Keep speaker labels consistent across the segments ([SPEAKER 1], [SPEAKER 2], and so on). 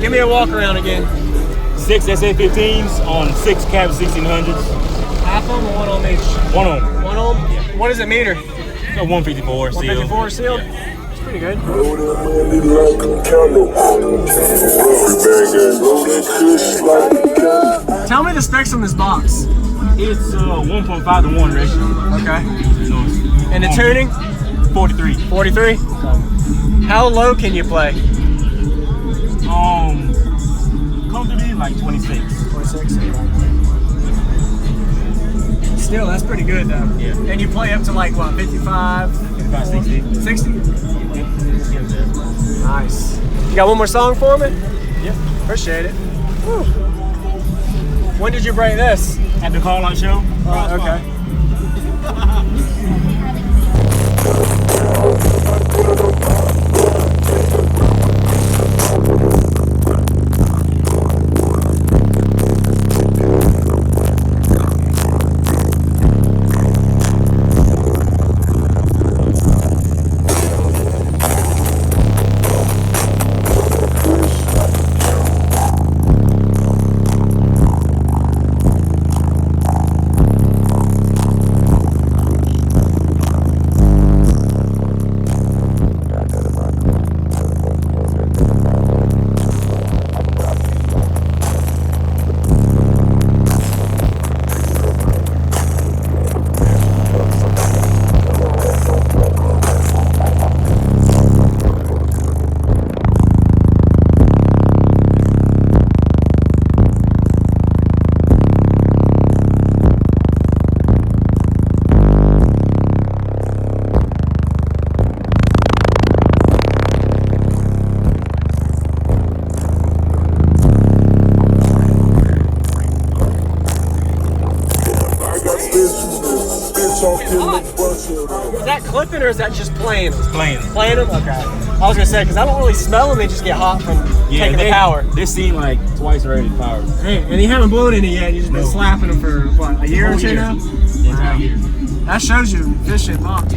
[SPEAKER 1] Give me a walk around again.
[SPEAKER 2] 6 SA15s on 6 cab 1600s.
[SPEAKER 1] Half of them or one on each?
[SPEAKER 2] One on.
[SPEAKER 1] One on? Yeah. What does it meter?
[SPEAKER 2] 154 sealed.
[SPEAKER 1] 154 sealed?
[SPEAKER 2] Yeah.
[SPEAKER 1] It's pretty good. Tell me the specs on this box.
[SPEAKER 2] It's 1.5 to 1 ratio.
[SPEAKER 1] Okay. And the tuning?
[SPEAKER 2] 43.
[SPEAKER 1] 43? How low can you play?
[SPEAKER 2] Comfortably like 26.
[SPEAKER 1] 26. Still, that's pretty good though.
[SPEAKER 2] Yeah.
[SPEAKER 1] And you play up to like what, 55?
[SPEAKER 2] 55, 60.
[SPEAKER 1] 60? Nice. You got one more song for me?
[SPEAKER 2] Yeah.
[SPEAKER 1] Appreciate it. Whew. When did you break this?
[SPEAKER 2] At the car lot show.
[SPEAKER 1] Oh, okay. Is that clipping or is that just playing them?
[SPEAKER 2] It's playing.
[SPEAKER 1] Playing them? Okay. I was going to say, because I don't really smell them, they just get hot from taking the power.
[SPEAKER 2] They've seen like twice already the power.
[SPEAKER 1] Hey, and you haven't blown any yet, you've just been slapping them for what, a year or two now?
[SPEAKER 2] The entire year.
[SPEAKER 1] That shows you efficient box.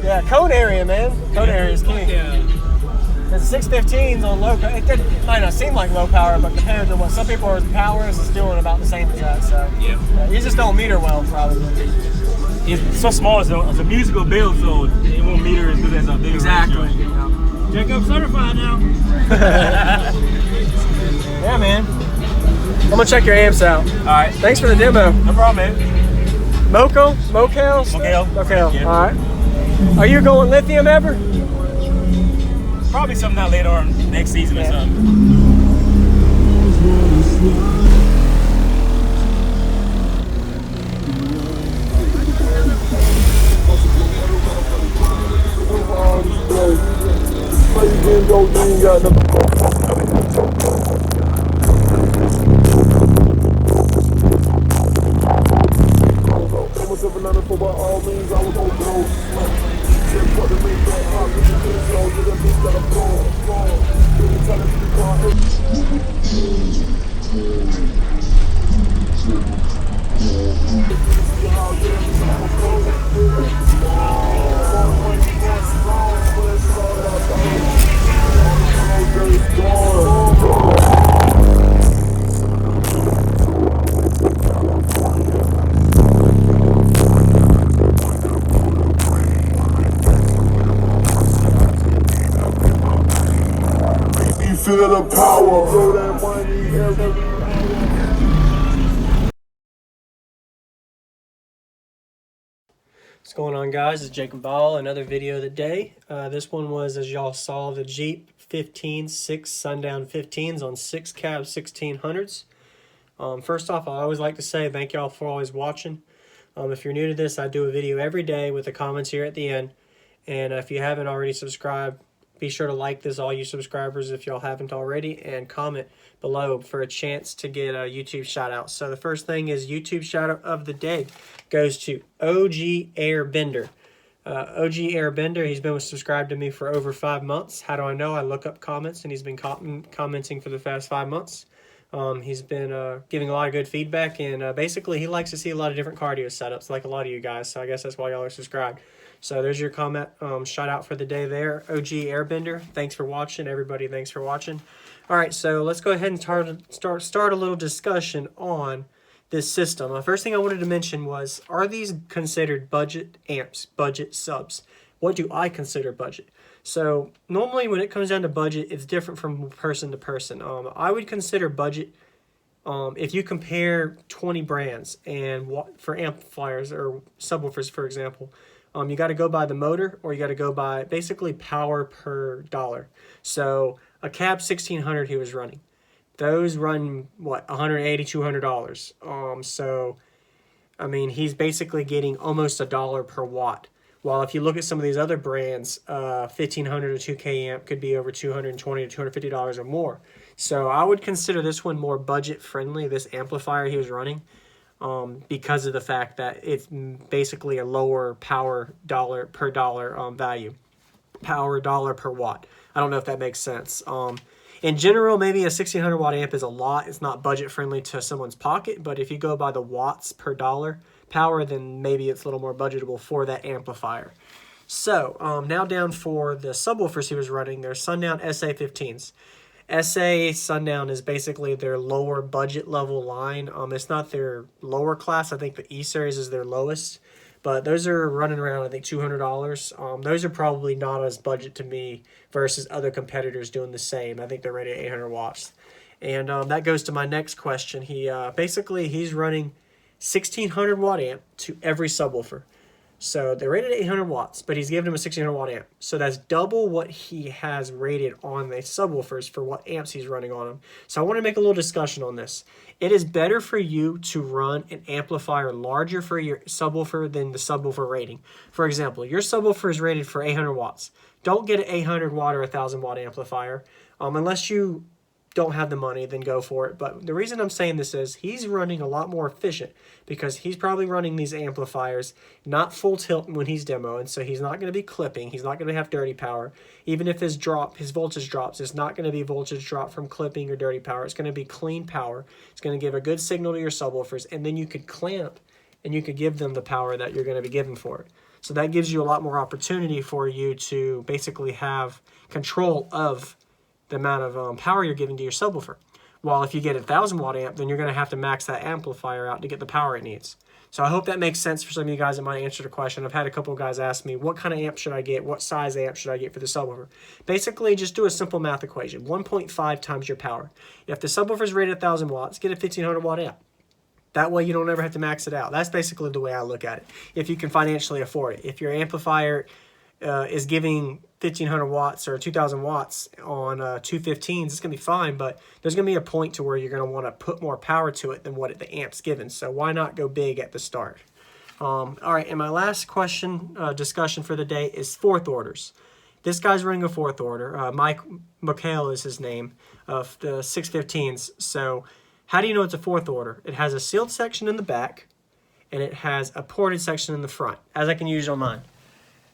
[SPEAKER 1] Yeah, cone area, man. Cone area is king.
[SPEAKER 2] Yeah.
[SPEAKER 1] The 615s on low power, it might not seem like low power, but compared to what some people are powers, it's doing about the same as that. So
[SPEAKER 2] Yeah.
[SPEAKER 1] You just don't meter well, probably.
[SPEAKER 2] It's so small, it's a musical build, so it won't meter as good as a bigger
[SPEAKER 1] Exactly.
[SPEAKER 2] ratio. Jacob certified now.
[SPEAKER 1] Yeah, man. I'm gonna check your amps out.
[SPEAKER 2] All right.
[SPEAKER 1] Thanks for the demo.
[SPEAKER 2] No problem, man.
[SPEAKER 1] Moco? Mocal?
[SPEAKER 2] Mocal.
[SPEAKER 1] Yeah. All right. Are you going lithium ever?
[SPEAKER 2] Probably something out later on next season or something.
[SPEAKER 3] Feel the power, blow that money every
[SPEAKER 1] What's going on, guys? It's JacobViral, another video of the day. This one was, as y'all saw, the Jeep 6 Sundown 15s on 6 cab 1600s. First off, I always like to say thank y'all for always watching. If you're new to this, I do a video every day with the comments here at the end. And if you haven't already subscribed, be sure to like this, all you subscribers, if y'all haven't already, and comment below for a chance to get a YouTube shout out. So the first thing is YouTube shout out of the day goes to OG Airbender. OG Airbender, he's been subscribed to me for over 5 months. How do I know? I look up comments, and he's been commenting for the past 5 months. He's been giving a lot of good feedback, and basically he likes to see a lot of different cardio setups like a lot of you guys, so I guess that's why y'all are subscribed. So there's your comment, shout out for the day there, OG Airbender. Thanks for watching, everybody. Thanks for watching. All right, so let's go ahead and start a little discussion on this system. The first thing I wanted to mention was, are these considered budget amps, budget subs? What do I consider budget? So normally when it comes down to budget, it's different from person to person. I would consider budget if you compare 20 brands and for amplifiers or subwoofers, for example. You got to go by the motor, or you got to go by basically power per dollar. So a cab 1600 he was running, those run what, $180, $200. So I mean, he's basically getting almost $1 per watt. While if you look at some of these other brands, 1500 or 2K amp could be over $220 to $250 or more. So I would consider this one more budget friendly, this amplifier he was running. Because of the fact that it's basically a lower power dollar per dollar value. Power dollar per watt. I don't know if that makes sense. In general, maybe a 1600 watt amp is a lot. It's not budget friendly to someone's pocket, but if you go by the watts per dollar power, then maybe it's a little more budgetable for that amplifier. So now down for the subwoofers he was running, their Sundown SA 15s. SA Sundown is basically their lower budget level line. It's not their lower class. I think the E-Series is their lowest. But those are running around, I think, $200. Those are probably not as budget to me versus other competitors doing the same. I think they're rated at 800 watts. And that goes to my next question. Basically, he's running 1600 watt amp to every subwoofer. So they're rated at 800 watts, but he's giving him a 1600 watt amp. So that's double what he has rated on the subwoofers for what amps he's running on them. So I want to make a little discussion on this. It is better for you to run an amplifier larger for your subwoofer than the subwoofer rating. For example, your subwoofer is rated for 800 watts. Don't get an 800 watt or 1000 watt amplifier. Unless you don't have the money, then go for it. But the reason I'm saying this is he's running a lot more efficient because he's probably running these amplifiers not full tilt when he's demoing, so he's not going to be clipping. He's not going to have dirty power. Even if his voltage drops, it's not going to be voltage drop from clipping or dirty power. It's going to be clean power. It's going to give a good signal to your subwoofers, and then you could clamp and you could give them the power that you're going to be given for it. So that gives you a lot more opportunity for you to basically have control of the amount of power you're giving to your subwoofer. While if you get a 1000 watt amp, then you're going to have to max that amplifier out to get the power it needs. So I hope that makes sense for some of you guys that might answer the question. I've had a couple of guys ask me, what kind of amp should I get? What size amp should I get for the subwoofer? Basically, just do a simple math equation. 1.5 times your power. If the subwoofer is rated at 1000 watts, get a 1500 watt amp. That way you don't ever have to max it out. That's basically the way I look at it, if you can financially afford it. If your amplifier is giving 1500 watts or 2000 watts on 215s, it's going to be fine, but there's going to be a point to where you're going to want to put more power to it than what the amp's given. So why not go big at the start? All right, and my last question, discussion for the day is fourth orders. This guy's running a fourth order. Mike McHale is his name, of the 615s. So how do you know it's a fourth order? It has a sealed section in the back, and it has a ported section in the front, as I can use on mine.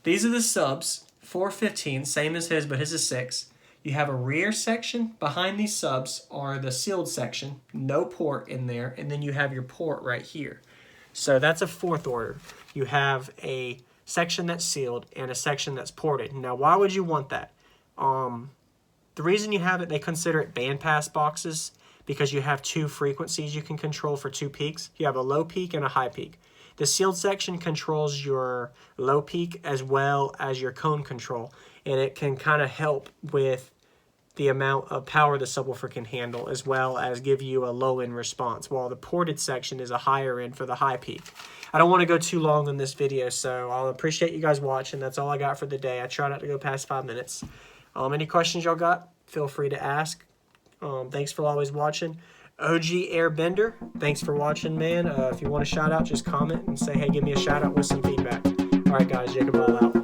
[SPEAKER 1] These are the subs, 415, same as his, but his is 6. You have a rear section. Behind these subs are the sealed section, no port in there, and then you have your port right here. So that's a fourth order. You have a section that's sealed and a section that's ported. Now, why would you want that? The reason you have it, they consider it bandpass boxes because you have 2 frequencies you can control for 2 peaks. You have a low peak and a high peak. The sealed section controls your low peak as well as your cone control, and it can kind of help with the amount of power the subwoofer can handle, as well as give you a low end response, while the ported section is a higher end for the high peak. I don't want to go too long on this video, so I'll appreciate you guys watching. That's all I got for the day. I try not to go past 5 minutes. Any questions y'all got, feel free to ask. Thanks for always watching. OG Airbender, thanks for watching, man. If you want a shout out, just comment and say, hey, give me a shout out with some feedback. All right, guys, JacobViral out.